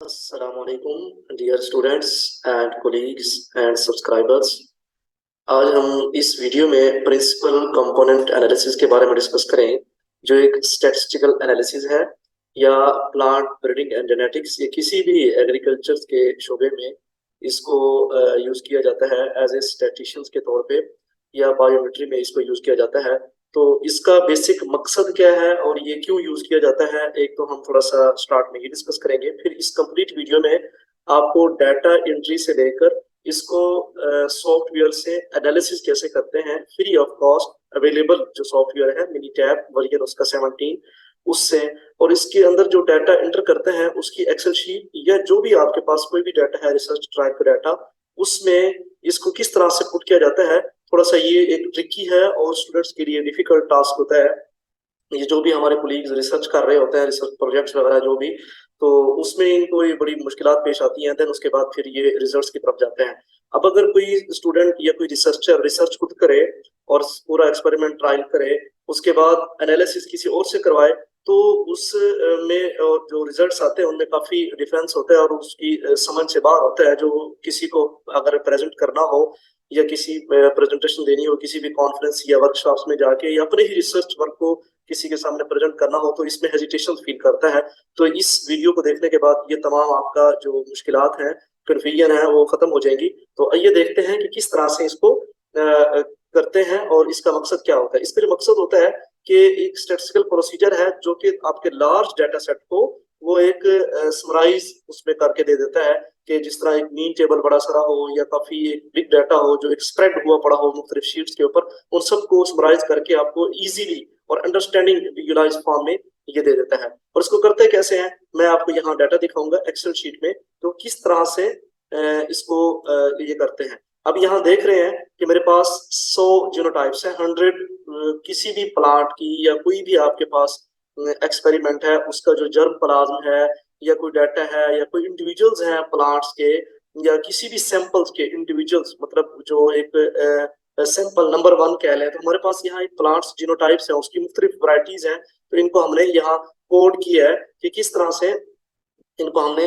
Assalamualaikum dear students and colleagues and subscribers। आज हम इस वीडियो में प्रिंसिपल कंपोनेंट एनालिसिस के बारे में डिस्कस करें, जो एक स्टैटिस्टिकल एनालिसिस है या प्लांट ब्रीडिंग एंड जेनेटिक्स या किसी भी एग्रीकल्चर के शोबे में इसको यूज किया जाता है एज ए स्टैटिस्टिशियंस के तौर पे, या बायोमेट्री में इसको यूज किया जाता है। तो इसका बेसिक मकसद क्या है और ये क्यों यूज किया जाता है, एक तो हम थोड़ा सा स्टार्ट में ही डिस्कस करेंगे। फिर इस कंप्लीट वीडियो में आपको डाटा एंट्री से लेकर इसको सॉफ्टवेयर से एनालिसिस कैसे करते हैं फ्री ऑफ कॉस्ट अवेलेबल जो सॉफ्टवेयर है मिनीटैब वर्जन उसका 17 उससे, और इसके अंदर जो डाटा एंटर करते हैं उसकी एक्सेल शीट या जो भी आपके पास कोई भी डाटा है रिसर्च ट्रायल का डाटा, उसमें इसको किस तरह से पुट किया जाता है। थोड़ा सा ये एक ट्रिकी है और स्टूडेंट्स के लिए डिफिकल्ट टास्क होता है। ये जो भी हमारे कोलीग्स रिसर्च कर रहे होते हैं, रिसर्च प्रोजेक्ट्स वगैरह जो भी, तो उसमें इनको ये बड़ी मुश्किलात पेश आती हैं। देन उसके बाद फिर ये रिजल्ट्स की तरफ जाते हैं। अब अगर कोई स्टूडेंट या कोई रिसर्चर रिसर्च खुद करे और पूरा एक्सपेरिमेंट ट्रायल करे, उसके बाद एनालिसिस किसी और से करवाए, तो उस में जो रिजल्ट्स आते हैं उनमें काफी डिफरेंस होता है और उसकी समझ से बाहर होता है। जो किसी को अगर प्रेजेंट करना हो या किसी प्रेजेंटेशन देनी हो किसी भी कॉन्फ्रेंस या वर्कशॉप्स में जाके, या अपने ही रिसर्च वर्क को किसी के सामने प्रेजेंट करना हो, तो इसमें हेजिटेशन फील करता है। तो इस वीडियो को देखने के बाद ये तमाम आपका जो मुश्किलात हैं, कन्फ्यूजन है, वो खत्म हो जाएगी। तो आइए देखते हैं कि किस तरह से इसको करते हैं और इसका मकसद क्या होता है। इसका जो मकसद होता है कि एक स्टैटिस्टिकल प्रोसीजर है जो कि आपके लार्ज डाटा सेट को वो एक समराइज उसमें करके दे देता है, कि जिस तरह एक मीन टेबल बड़ा सारा हो या काफी एक बिग डाटा हो जो एक स्प्रेड हुआ पड़ा हो मुख्तलिफ शीट्स के ऊपर, उन सबको समराइज करके आपको इजीली और अंडरस्टैंडिंग विजुअलाइज फॉर्म में ये दे देता है। और इसको करते कैसे हैं, मैं आपको यहाँ डाटा दिखाऊंगा एक्सेल शीट में, तो किस तरह से इसको ये करते हैं। अब यहाँ देख रहे हैं कि मेरे पास 100 जीनोटाइप्स है, 100 किसी भी प्लांट की या कोई भी आपके पास एक्सपेरिमेंट है उसका जो जर्म प्लाज्म है, या कोई डाटा है, या कोई इंडिविजुअल्स हैं प्लांट्स के, या किसी भी सैंपल्स के इंडिविजुअल्स, मतलब जो एक सैंपल नंबर 1 कह लें, तो हमारे पास यहाँ एक प्लांट्स जीनोटाइप्स है, उसकी मुख्तलिफ वैरायटीज हैं। तो इनको हमने यहाँ कोड किया है कि किस तरह से इनको हमने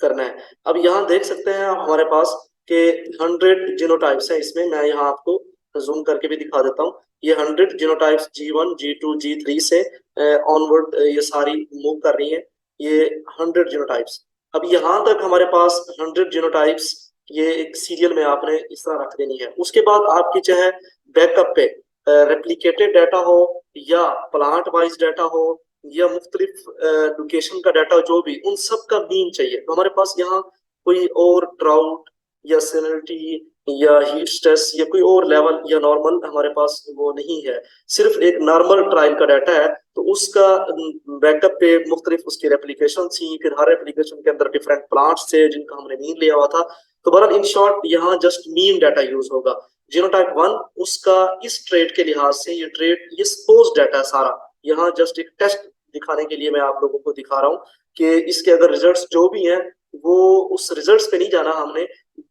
करना है। अब यहाँ देख सकते हैं आप हमारे पास के 100 जीनोटाइप्स है। इसमें मैं यहाँ आपको जूम करके भी दिखा देता हूँ। ये 100 जीनोटाइप्स G1 G2 G3 से ऑनवर्ड ये सारी मूव कर रही है, ये 100 जीनोटाइप्स। अब यहाँ तक हमारे पास 100 जीनोटाइप्स ये एक सीरियल में आपने इस तरह रख देनी है। उसके बाद आपकी चाहे बैकअप पे रेप्लिकेटेड डाटा हो या प्लांट वाइज डाटा हो या मुख्तलिफ लोकेशन का डाटा, जो भी उन सब का मीन चाहिए। तो हमारे पास यहाँ कोई और ड्राउट या सैलिनिटी या हीट स्ट्रेस या कोई और लेवल या नॉर्मल हमारे पास वो नहीं है, सिर्फ एक नॉर्मल ट्रायल का डाटा है। तो उसका बैकअप पे मुख्तलिफ उसकी रेप्लिकेशन थी, फिर हर रेप्लिकेशन के अंदर डिफरेंट प्लांट्स थे जिनका हमने मीन लिया हुआ था। तो बहरहाल इन शॉर्ट यहाँ जस्ट मीन डाटा यूज होगा। जीनोटाइप 1 उसका इस ट्रेड के लिहाज से ये ट्रेड ये सपोज डाटा है सारा, यहाँ जस्ट एक टेस्ट दिखाने के लिए मैं आप लोगों को दिखा रहा हूँ कि इसके अगर रिजल्ट्स जो भी हैं वो उस रिजल्ट्स पे नहीं जाना हमने।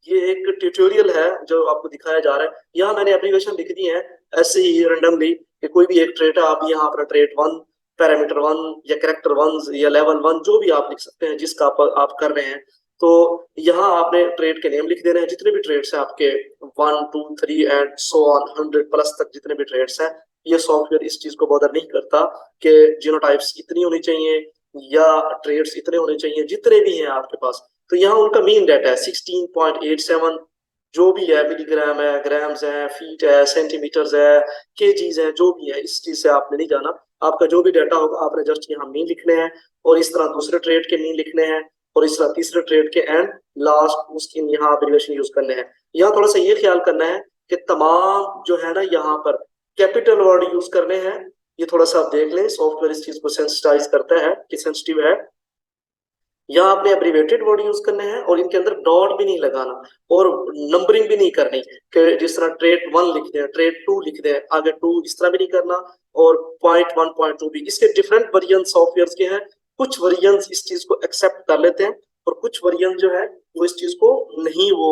ये एक ट्यूटोरियल है जो आपको दिखाया जा रहा है। यहाँ मैंने एप्लीकेशन लिख दी है ऐसे ही रैंडमली कि कोई भी एक ट्रेट है, आप यहाँ अपना ट्रेट 1 पैरामीटर 1 या कैरेक्टर 1 या लेवल 1 जो भी आप लिख सकते हैं जिसका आप कर रहे हैं। तो यहाँ आपने ट्रेड के नेम लिख देने हैं, जितने भी ट्रेड्स हैं आपके 1 2 3 एंड सो ऑन 100 प्लस तक जितने भी ट्रेड्स हैं। ये सॉफ्टवेयर इस चीज को बॉदर नहीं करता कि जीनोटाइप्स इतनी होनी चाहिए या ट्रेड्स इतने होने चाहिए, जितने भी हैं आपके पास। तो यहाँ उनका मीन डाटा है 16.87, जो भी है मिलीग्राम है, ग्राम्स है, फीट है, सेंटीमीटर्स है, केजीज है, जो भी है, इस चीज से आपने नहीं जाना। आपका जो भी डाटा होगा आपने जस्ट यहाँ मीन लिखने हैं, और इस तरह दूसरे ट्रेड के मीन लिखने हैं, और इस तरह तीसरे ट्रेड के एंड लास्ट उसकी यहाँ एब्रिविएशन यूज करने हैं। यहाँ थोड़ा सा ये ख्याल करना है कि तमाम जो है ना यहाँ पर कैपिटल वर्ड यूज करने हैं। ये थोड़ा सा आप देख लें, सॉफ्टवेयर इस चीज को सेंसिटाइज करता है कि सेंसिटिव है। यहाँ आपने एब्रिवेटेड वर्ड यूज करने हैं और इनके अंदर डॉट भी नहीं लगाना और नंबरिंग भी नहीं करनी कि जिस तरह ट्रेड 1 लिख दें, ट्रेड 2 लिख दें, आगे 2 इस तरह भी नहीं करना, और पॉइंट 1 पॉइंट 2 भी। इसके डिफरेंट वर्जन सॉफ्टवेयर के हैं। कुछ वर्जन इस चीज को एक्सेप्ट कर लेते हैं और कुछ वर्जन जो है वो इस चीज को नहीं वो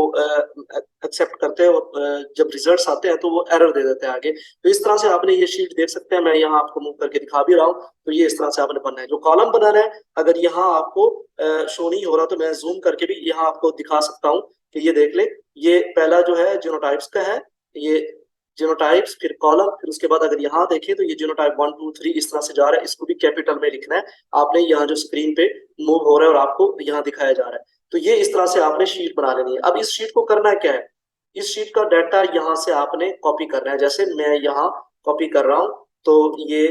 एक्सेप्ट करते हैं और जब रिजल्ट्स आते हैं तो वो एरर दे देते हैं आगे। तो इस तरह से आपने ये शीट देख सकते हैं, मैं यहाँ आपको मूव करके दिखा भी रहा हूँ। तो ये इस तरह से आपने बनना है। जो कॉलम बनाना है, अगर यहाँ आपको शो नहीं हो रहा तो मैं जूम करके भी यहाँ आपको दिखा सकता हूँ कि ये देख ले। ये पहला जो है जीनोटाइप्स का है, ये जीनोटाइप्स, फिर कॉलम, फिर उसके बाद अगर यहाँ देखें तो ये जीनोटाइप 1 2 3 इस तरह से जा रहा है। इसको भी कैपिटल में लिखना है आपने, यहाँ जो स्क्रीन पे मूव हो रहा है और आपको यहाँ दिखाया जा रहा है। तो ये इस तरह से आपने शीट बना लेनी है। अब इस शीट को करना क्या है, इस शीट का डाटा यहाँ से आपने कॉपी करना है। जैसे मैं यहाँ कॉपी कर रहा हूँ, तो ये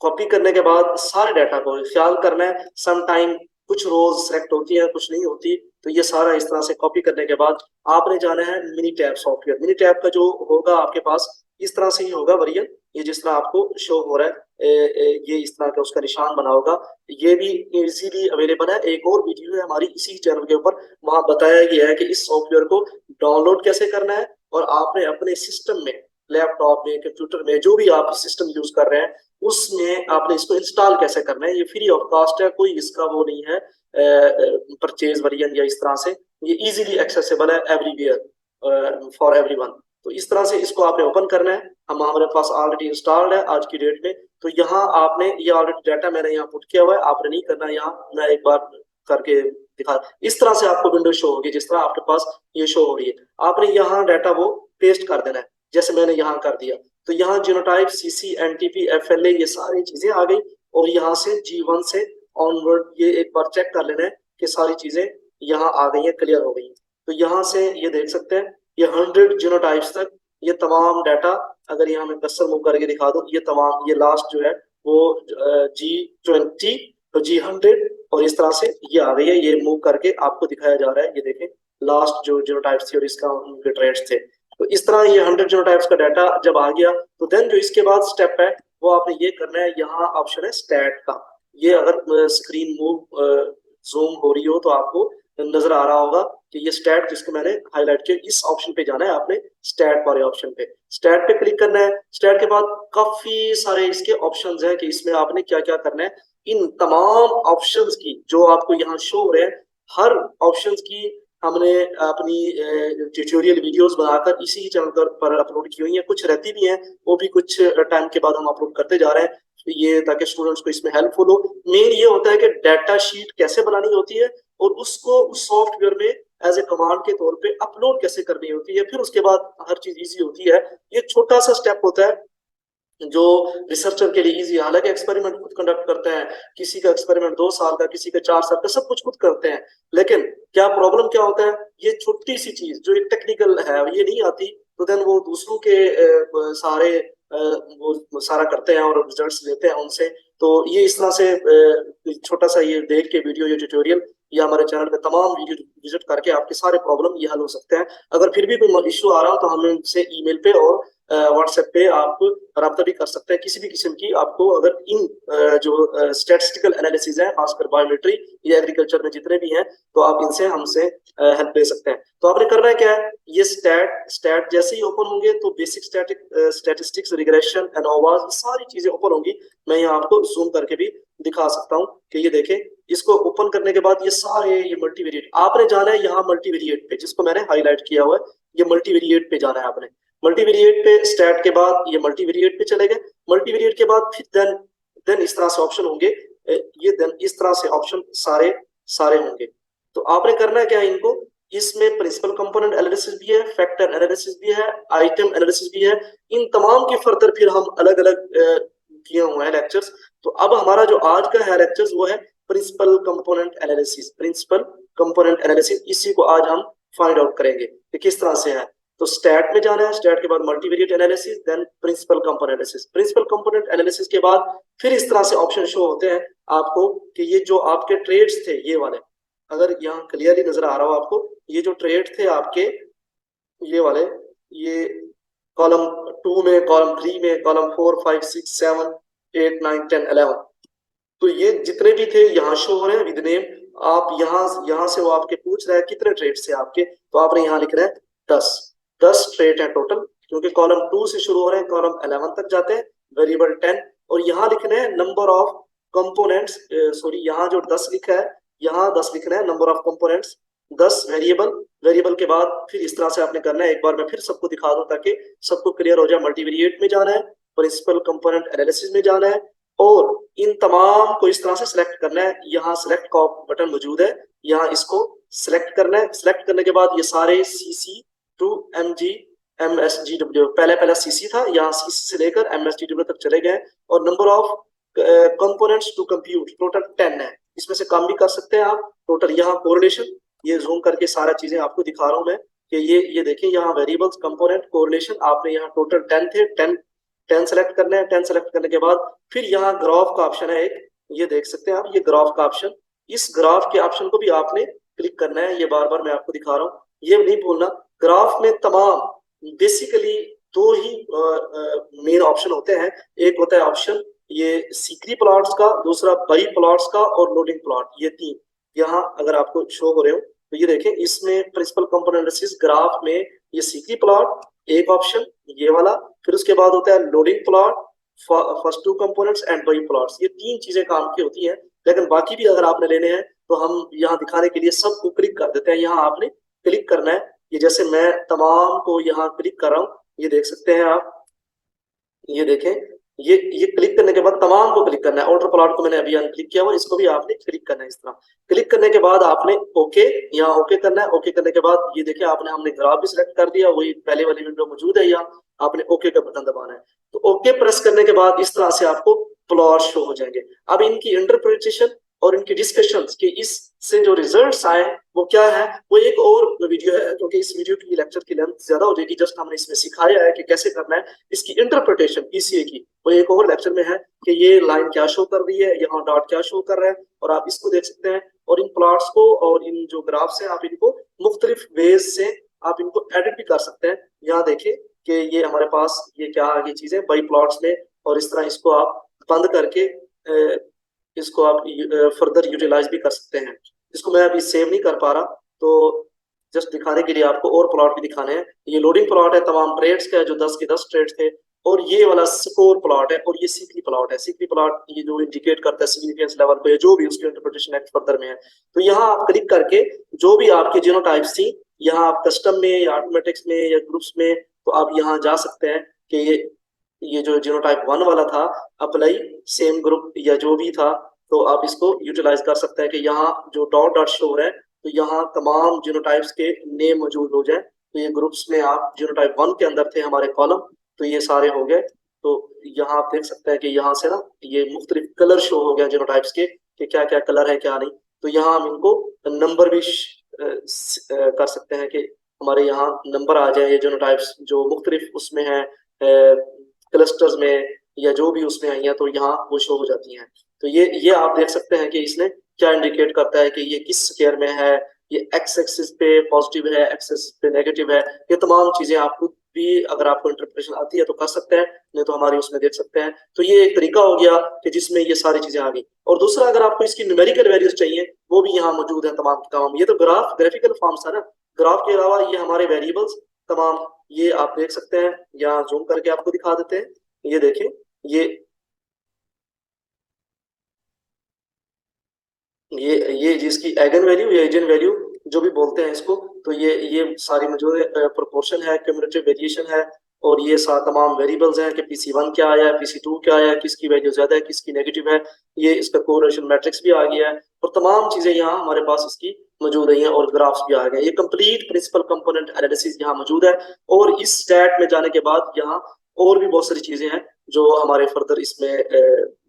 कॉपी करने के बाद सारे डाटा को ख्याल करना है। सम टाइम कुछ रोज सेलेक्ट होती है, कुछ नहीं होती। तो ये सारा इस तरह से कॉपी करने के बाद आपने जाना है mini tab software. Mini tab का जो होगा आपके पास इस तरह से ही होगा वर्जन, ये जिस तरह आपको शो हो रहा है, ये इस तरह का उसका निशान बना होगा। ये भी इजीली अवेलेबल है। एक और वीडियो है हमारी इसी चैनल के ऊपर, वहां बताया गया है कि इस सॉफ्टवेयर को डाउनलोड कैसे करना है और आपने अपने सिस्टम में, लैपटॉप में, कंप्यूटर में, जो भी आप सिस्टम यूज कर रहे हैं उसमें आपने इसको इंस्टॉल कैसे करना है। ये फ्री ऑफ कॉस्ट है, कोई इसका वो नहीं है परचेज वर्जन या इस तरह से। ये इजीली एक्सेसिबल है एवरीवेयर फॉर एवरीवन। तो इस तरह से इसको आपने ओपन करना है। हमारे पास ऑलरेडी इंस्टॉल्ड है आज की डेट में। तो यहाँ आपने ये ऑलरेडी डाटा मैंने यहाँ पुट किया हुआ है, आपने नहीं करना। यहाँ मैं एक बार करके दिखा, इस तरह से आपको विंडो शो होगी जिस तरह आपके पास ये शो हो रही है। आपने यहाँ डाटा वो पेस्ट कर देना है जैसे मैंने यहाँ कर दिया। तो यहाँ जीनोटाइप, सीसी, एनटीपी, एफएलए, ये सारी चीजें आ गई। और यहाँ से G1 से ऑनवर्ड ये एक बार चेक कर लेना है कि सारी चीजें यहाँ आ गई हैं, क्लियर हो गई हैं। तो यहाँ से ये देख सकते हैं ये 100 जीनोटाइप्स तक ये तमाम डाटा, अगर यहाँ मैं कर्सर मूव करके दिखा दूं, ये तमाम, ये लास्ट जो है वो G20 तो G100 और इस तरह से ये आ गई है। ये मूव करके आपको दिखाया जा रहा है, ये देखें लास्ट जो जीनोटाइप्स थी और इसका उनके ट्रेड्स थे। तो इस तरह ये 100 जीनोटाइप्स का डाटा जब आ गया तो देन जो इसके बाद स्टेप है वो आपने ये करना है। यहाँ ऑप्शन है स्टैट का। ये अगर स्क्रीन मूव जूम हो रही हो तो आपको नजर आ रहा होगा कि ये स्टैट जिसको मैंने हाईलाइट किया, इस ऑप्शन पे जाना है आपने, स्टैट वाले ऑप्शन पे। स्टैट पे क्लिक करना है। स्टैट के बाद काफी सारे इसके ऑप्शंस हैं कि इसमें आपने क्या क्या करना है। इन तमाम ऑप्शंस की जो आपको यहाँ शो हो रहे हैं, हर ऑप्शंस की हमने अपनी ट्यूटोरियल वीडियोस बनाकर इसी चैनल पर अपलोड की हुई है। कुछ रहती भी हैं, वो भी कुछ टाइम के बाद हम अपलोड करते जा रहे हैं, ये ताकि स्टूडेंट्स को इसमें हेल्पफुल हो। मेन ये होता है कि डाटा शीट कैसे बनानी होती है और उसको उस सॉफ्टवेयर में एज ए कमांड के तौर पे अपलोड कैसे करनी होती है, फिर उसके बाद हर चीज इजी होती है। ये छोटा सा स्टेप होता है जो रिसर्चर के लिए इजी। हालांकि एक्सपेरिमेंट खुद कंडक्ट करते हैं, किसी का एक्सपेरिमेंट 2 साल का, किसी का 4 साल का, सब कुछ खुद करते हैं। लेकिन क्या प्रॉब्लम क्या होता है, ये छोटी सी चीज जो एक टेक्निकल है ये नहीं आती, तो देन वो दूसरों के सारे वो सारा करते हैं और रिजल्ट्स लेते हैं उनसे। तो ये इस तरह से छोटा सा ये देख के वीडियो, ये ट्यूटोरियल, या हमारे चैनल पे तमाम वीडियो विजिट करके आपके सारे प्रॉब्लम ये हल हो सकते हैं। अगर फिर भी कोई इश्यू आ रहा हो तो हमें उनसे ईमेल पे और व्हाट्सएप पे आप रब्ता भी कर सकते हैं। किसी भी किस्म की आपको अगर इन जो स्टैटिस्टिकल एनालिसिस है, खासकर बायोमेट्री या एग्रीकल्चर में जितने भी हैं, तो आप इनसे हमसे हेल्प ले सकते हैं। तो आपने करना है क्या है, ये स्टैट जैसे ही ओपन होंगे तो बेसिक स्टैटिस्टिक्स, रिग्रेशन, एनोवाज, सारी चीजें ओपन होंगी। मैं यहाँ आपको जूम करके भी दिखा सकता हूँ कि ये देखें। इसको ओपन करने के बाद ये सारे ये मल्टीवेरिएट आपने जाना है यहाँ मल्टीवेरिएट पे, जिसको मैंने हाईलाइट किया हुआ है। ये मल्टीवेरिएट पे जाना है आपने। मल्टीवेरिएट पे स्टैट के बाद ये मल्टीवेरिएट पे चले गए। मल्टीवेरिएट के बाद फिर देन इस तरह से ऑप्शन होंगे, ये देन इस तरह से ऑप्शन सारे सारे होंगे। तो आपने करना है क्या है इनको, इसमें प्रिंसिपल कंपोनेंट एनालिसिस भी है, फैक्टर एनालिसिस भी है, आइटम एनालिसिस भी है। इन तमाम के फर्दर फिर हम अलग अलग किए हुए हैं लेक्चर्स। तो अब हमारा जो आज का है लेक्चर्स वो है principal component analysis. Principal component analysis, इसी को आज हम फाइंड आउट करेंगे कि किस तरह से है। तो स्टैट में जाना है, स्टैट के बाद multivariate analysis, then principal component analysis. Principal component analysis के बाद फिर इस तरह से ऑप्शन शो होते हैं आपको कि ये जो आपके ट्रेड्स थे ये वाले, अगर यहाँ क्लियरली नजर आ रहा हो आपको, ये जो ट्रेड थे आपके ये वाले, ये कॉलम 2 में, कॉलम 3 में, कॉलम 4 5 6 7 8 9 10 11, तो ये जितने भी थे यहाँ शो हो रहे हैं विद नेम। आप यहाँ से वो आपके पूछ रहा है कितने ट्रेड से आपके, तो आपने यहाँ लिख रहा है 10 ट्रेड है टोटल, क्योंकि कॉलम 2 से शुरू हो रहे हैं, कॉलम 11 तक जाते हैं, वेरिएबल 10। और यहाँ लिखना है नंबर ऑफ कंपोनेंट्स, सॉरी यहाँ जो 10 लिखा है यहाँ 10 लिखना है, number of components 10 variable, variable के बाद फिर इस तरह से आपने करना है। एक बार मैं फिर सबको दिखा दूं ताकि सबको क्लियर हो जाए। मल्टीवेरिएट में जाना है, प्रिंसिपल कंपोनेंट एनालिसिस में जाना है और इन तमाम को इस तरह से सिलेक्ट करना है। यहाँ सिलेक्ट का बटन मौजूद है, यहाँ इसको सिलेक्ट करना है। सिलेक्ट करने के बाद ये सारे सीसी टू एमजी MSGW, पहले पहला सीसी था, यहाँ सीसी से लेकर MSGW तक चले गए और number of components to compute total 10 है। इसमें से कम भी कर सकते हैं आप। टोटल यहाँ कोरिलेशन, ये जूम करके सारा चीजें आपको दिखा रहा हूं मैं कि ये देखिए यहाँ वेरिएबल्स, कंपोनेंट, कोरिलेशन, आपने यहाँ टोटल 10 थे। 10 सेलेक्ट करना है। 10 सेलेक्ट करने के बाद फिर यहाँ ग्राफ का ऑप्शन है एक, ये देख सकते हैं आप, ये ग्राफ का ऑप्शन। इस ग्राफ के ऑप्शन को भी आपने क्लिक करना है। ये बार बार मैं आपको दिखा रहा हूँ, ये नहीं भूलना। ग्राफ में तमाम बेसिकली दो ही मेन ऑप्शन होते हैं। एक होता है ऑप्शन ये सीक्री प्लॉट्स का, दूसरा बाई प्लॉट्स का और लोडिंग प्लॉट, ये तीन यहाँ अगर आपको शो हो रहे हो तो ये देखें। इसमें प्रिंसिपल कंपोनेंट एनालिसिस ग्राफ में ये सीक्री प्लॉट एक ऑप्शन, ये वाला, फिर उसके बाद होता है loading plot, first two components and by plots. ये तीन चीजें काम की होती हैं। लेकिन बाकी भी अगर आपने लेने हैं तो हम यहाँ दिखाने के लिए सबको क्लिक कर देते हैं। यहाँ आपने क्लिक करना है। ये जैसे मैं तमाम को यहाँ क्लिक कर रहा हूँ, ये देख सकते हैं आप, ये देखें। ये क्लिक करने के बाद तमाम को क्लिक करना है। ऑर्डर प्लॉट को मैंने अभी अनक्लिक किया हुआ, इसको भी आपने क्लिक करना है इस तरह। क्लिक करने के बाद आपने ओके, यहाँ ओके करना है। ओके करने के बाद ये देखिए आपने, हमने ग्राफ भी सिलेक्ट कर दिया, वही पहले वाली विंडो मौजूद है यहाँ। आपने ओके का बटन दबाना है। तो ओके प्रेस करने के बाद इस तरह से आपको प्लॉट शो हो जाएंगे। अब इनकी इंटरप्रिटेशन और इनकी डिस्कशंस कि इससे जो रिजल्ट्स आए वो क्या है, वो एक और वीडियो है, क्योंकि इस वीडियो की लेक्चर की लेंथ ज्यादा हो जाएगी। जस्ट हमने इसमें सिखाया है कि कैसे करना है इसकी इंटरप्रिटेशन पीसीए की, वो एक और लेक्चर में है कि ये लाइन क्या शो कर रही है, यहाँ डॉट क्या शो कर रहा है, और आप इसको देख सकते हैं। और इन प्लॉट्स को और इन जो ग्राफ्स हैं, आप इनको मुख्तलिफ वेज से आप इनको एडिट भी कर सकते हैं। यहाँ देखिए कि ये हमारे पास ये क्या आगे चीजें बाई प्लॉट्स में, और इस तरह इसको आप बंद करके इसको आप फर्दर यूटिलाइज भी कर सकते हैं। इसको मैं अभी सेव नहीं कर पा रहा, तो जस्ट दिखाने के लिए आपको और प्लॉट भी दिखाने हैं। ये लोडिंग प्लॉट है तमाम ट्रेड्स का, जो 10 के 10 ट्रेड थे। और ये वाला स्कोर प्लॉट है, और ये सीक्री प्लॉट है। सीक्री प्लॉट ये जो इंडिकेट करता है सिग्निफिकेंस लेवल को, या जो भी उसकी इंटरप्रिटेशन नेक्स्ट फर्दर में है। तो यहाँ आप क्लिक करके जो भी आपके जीनोटाइप्स थी, यहाँ आप कस्टम में या ऑटोमेटिक्स में या ग्रुप्स में, तो आप यहाँ जा सकते हैं कि ये जो जीनोटाइप 1 वाला था, अप्लाई सेम ग्रुप या जो भी था, तो आप इसको यूटिलाइज कर सकते हैं कि यहाँ जो डॉट डॉट शो है, तो यहाँ तमाम जीनोटाइप्स के नेम मौजूद हो जाए। तो ये ग्रुप्स में आप जीनोटाइप 1 के अंदर थे हमारे कॉलम, तो ये सारे हो गए। तो यहाँ आप देख सकते हैं कि यहाँ से ना ये मुख्तलिफ कलर शो हो गया जीनोटाइप्स के, कि क्या क्या कलर है क्या नहीं। तो यहाँ हम इनको नंबर भी कर सकते हैं कि हमारे यहाँ नंबर आ जाए। ये जीनोटाइप्स जो मुख्तलिफ उसमें है क्लस्टर्स में या जो भी उसमें आई हैं, तो यहाँ वो शो हो जाती हैं। तो ये आप देख सकते हैं कि इसने क्या इंडिकेट करता है कि ये किस स्केयर में है। ये एक्स एक्सिस पे पॉजिटिव है, एक्सिस पे नेगेटिव है। ये तमाम चीजें आपको भी अगर आपको इंटरप्रिटेशन आती है तो कर सकते हैं, नहीं तो हमारी उसमें देख सकते हैं। तो ये एक तरीका हो गया कि जिसमें ये सारी चीजें आ गई। और दूसरा, अगर आपको इसकी न्यूमेरिकल वैल्यूज चाहिए, वो भी यहाँ मौजूद है तमाम तमाम। ये तो ग्राफिकल फॉर्म्स था ना। ग्राफ के अलावा ये हमारे वेरिएबल्स तमाम, ये आप देख सकते हैं। यहाँ जूम करके आपको दिखा देते हैं। ये देखें, ये जिसकी एगन वैल्यू या एजन वैल्यू जो भी बोलते हैं इसको, तो ये सारी मौजूद है। प्रोपोर्शन है, क्यूमुलेटिव वेरिएशन है, और ये तमाम वेरिएबल्स हैं कि PC1 क्या आया है, PC2 क्या आया है, किसकी वैल्यू ज्यादा है, किसकी नेगेटिव है। ये इसका कोरिलेशन मैट्रिक्स भी आ गया है, और तमाम चीजें यहाँ हमारे पास इसकी मौजूद है, और ग्राफ्स भी आ गए। ये कंप्लीट प्रिंसिपल कंपोनेंट एनालिसिस यहाँ मौजूद है। और इस स्टैट में जाने के बाद यहाँ और भी बहुत सारी चीजें हैं जो हमारे फर्दर इसमें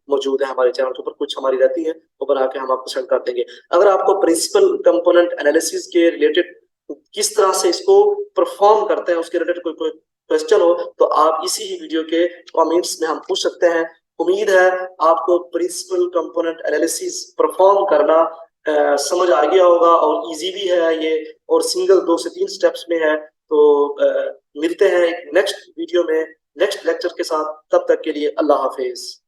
मौजूद है। हमारे चैनल के ऊपर कुछ हमारी रहती है, वो बना के हम आपको सेंड कर देंगे। अगर आपको प्रिंसिपल कंपोनेंट एनालिसिस के रिलेटेड किस तरह से इसको परफॉर्म करते हैं उसके रिलेटेड कोई क्वेश्चन हो, तो आप इसी ही वीडियो के कमेंट्स में हम पूछ सकते हैं। उम्मीद है आपको प्रिंसिपल कंपोनेंट एनालिसिस परफॉर्म करना समझ आ गया होगा, और इजी भी है ये, और सिंगल 2 से 3 स्टेप्स में है। तो मिलते हैं एक नेक्स्ट वीडियो में नेक्स्ट लेक्चर के साथ। तब तक के लिए अल्लाह हाफिज।